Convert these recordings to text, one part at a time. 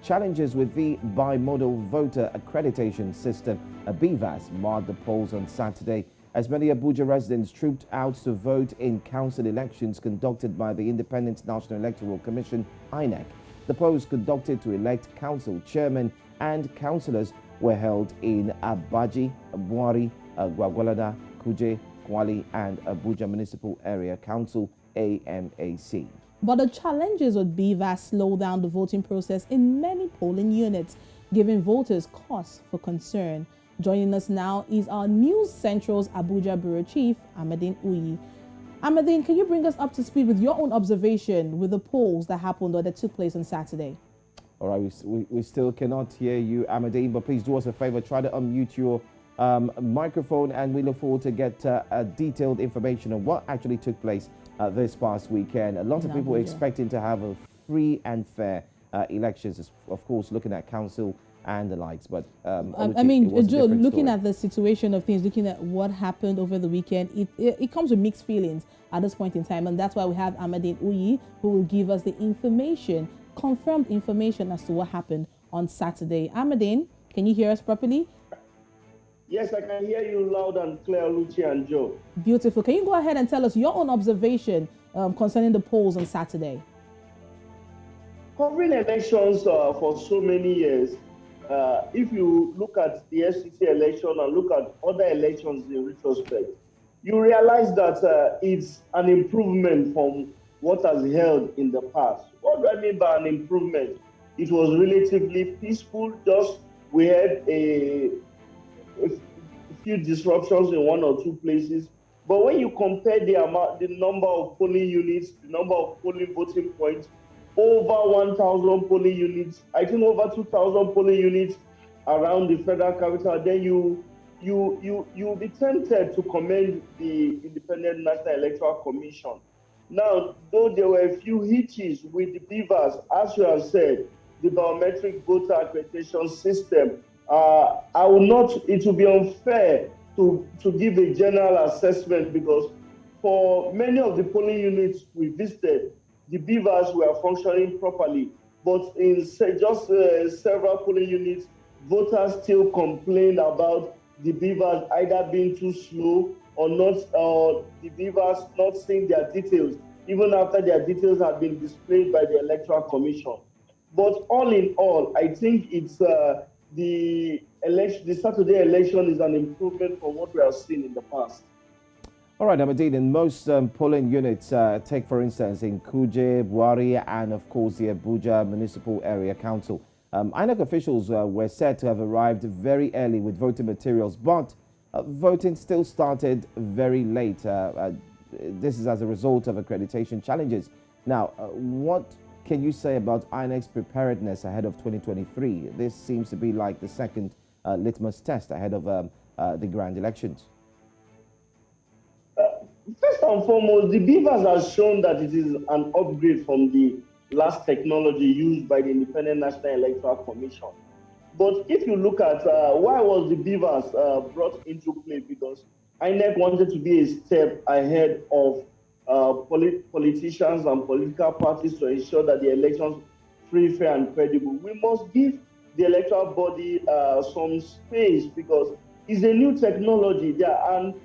Challenges with the Bimodal Voter Accreditation System, a BVAS, marred the polls on Saturday as many Abuja residents trooped out to vote in council elections conducted by the Independent National Electoral Commission, INEC. The polls conducted to elect council chairmen and councilors were held in Abaji, Bwari, Gwagwalada, Kuje, Kwali, and Abuja Municipal Area Council, AMAC. But the challenges with BVAS slow down the voting process in many polling units, giving voters cause for concern. Joining us now is our News Central's Abuja Bureau Chief, Amadin. Amadin, can you bring us up to speed with your own observation with the polls that happened or that took place on Saturday? All right, we still cannot hear you, Amadin, but please do us a favor, try to unmute your microphone, and we look forward to get detailed information on what actually took place this past weekend. A lot of people were expecting to have a free and fair elections, of course, looking at council and the likes. But I mean, Joe, looking at the situation of things, looking at what happened over the weekend, it comes with mixed feelings at this point in time. And that's why we have Amadin who will give us the information, confirmed information as to what happened on Saturday. Amadin, can you hear us properly? Yes, I can hear you loud and clear, Oluchi and Joe. Beautiful. Can you go ahead and tell us your own observation concerning the polls on Saturday? Covering elections for so many years, if you look at the FCC election and look at other elections in retrospect, you realize that it's an improvement from what has held in the past. What do I mean by an improvement? It was relatively peaceful, just we had a few disruptions in one or two places. But when you compare the number of polling units, the number of polling voting points, over 1,000 polling units, I think over 2,000 polling units around the federal capital, then you'll be tempted to commend the Independent National Electoral Commission. Now, though there were a few hitches with the BVAS, as you have said, the Biometric Voter Accreditation System, it will be unfair to give a general assessment, because for many of the polling units we visited, the BVAS were functioning properly, but in several polling units, voters still complained about the BVAS either being too slow or the BVAS not seeing their details, even after their details have been displayed by the Electoral Commission. But all in all, I think it's the Saturday election is an improvement from what we have seen in the past. All right, Amadin, in most polling units, take for instance in Kuje, Bwari, and of course the Abuja Municipal Area Council, INEC officials were said to have arrived very early with voting materials, but voting still started very late. This is as a result of accreditation challenges. Now, what can you say about INEC's preparedness ahead of 2023? This seems to be like the second litmus test ahead of the grand elections. First and foremost, the BVAS has shown that it is an upgrade from the last technology used by the Independent National Electoral Commission. But if you look at why was the BVAS brought into play, because INEC wanted to be a step ahead of politicians and political parties to ensure that the elections free, fair, and credible. We must give the electoral body some space, because it's a new technology there, and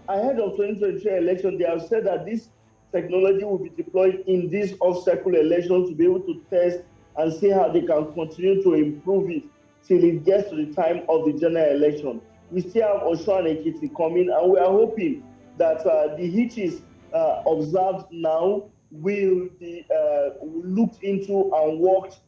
ahead of 2023 election, they have said that this technology will be deployed in these off-cycle elections to be able to test and see how they can continue to improve it till it gets to the time of the general election. We still have Osho and Ekiti coming, and we are hoping that the hitches observed now will be looked into and worked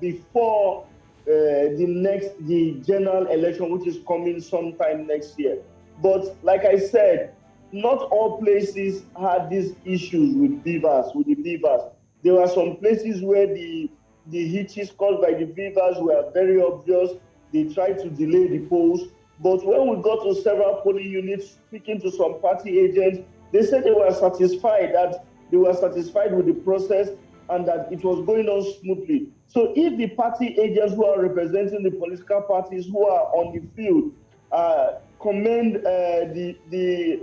before the general election, which is coming sometime next year. But like I said, not all places had these issues with the BVAS. There were some places where the hitches caused by the BVAS were very obvious. They tried to delay the polls. But when we got to several polling units, speaking to some party agents, they said they were satisfied with the process and that it was going on smoothly. So if the party agents who are representing the political parties who are on the field commend the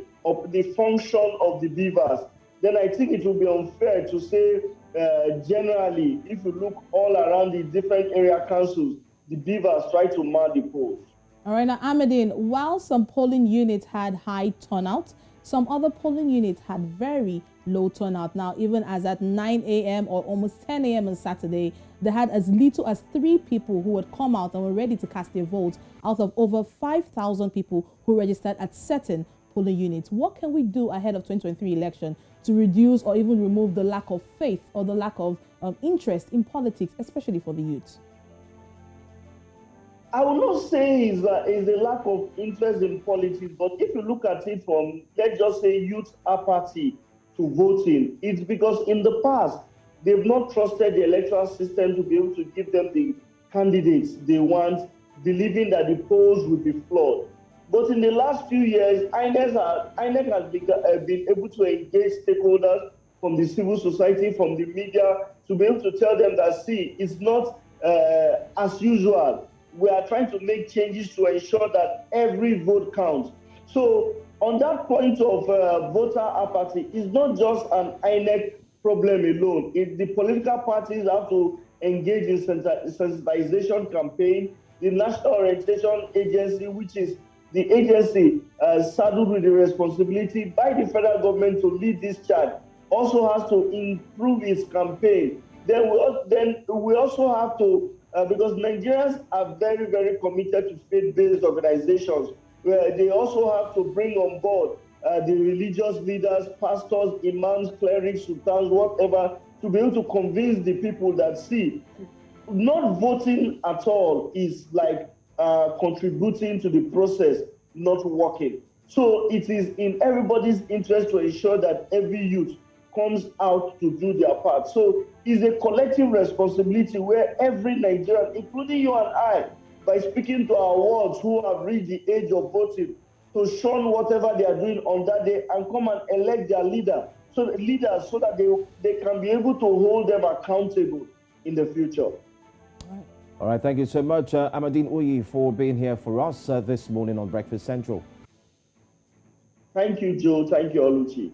function of the BVAS, then I think it will be unfair to say generally, if you look all around the different area councils, the BVAS try to man the polls. All right, now, Amadin, while some polling units had high turnout, some other polling units had very low turnout. Now, even as at 9 a.m. or almost 10 a.m. on Saturday, they had as little as 3 people who had come out and were ready to cast their vote out of over 5,000 people who registered at certain polling units. What can we do ahead of 2023 election to reduce or even remove the lack of faith or the lack of interest in politics, especially for the youth? I will not say is a lack of interest in politics, but if you look at it from, let's just say, youth apathy to voting, it's because in the past, they've not trusted the electoral system to be able to give them the candidates they want, believing that the polls will be flawed. But in the last few years, INEC has been able to engage stakeholders from the civil society, from the media, to be able to tell them that, see, it's not as usual. We are trying to make changes to ensure that every vote counts. So on that point of voter apathy, it's not just an INEC problem alone. The political parties have to engage in sensitization campaign. The National Orientation Agency, which is the agency saddled with the responsibility by the federal government to lead this charge, also has to improve its campaign. Then we also have to, because Nigerians are very, very committed to faith-based organizations, where they also have to bring on board the religious leaders, pastors, imams, clerics, sultans, whatever, to be able to convince the people that, see, not voting at all is like contributing to the process not working. So it is in everybody's interest to ensure that every youth comes out to do their part. So it's a collective responsibility where every Nigerian, including you and I, by speaking to our wards who have reached the age of voting, to shun whatever they are doing on that day and come and elect their leaders so that they can be able to hold them accountable in the future. All right, thank you so much, Amadin Uyi, for being here for us this morning on Breakfast Central. Thank you, Joe. Thank you, Oluchi.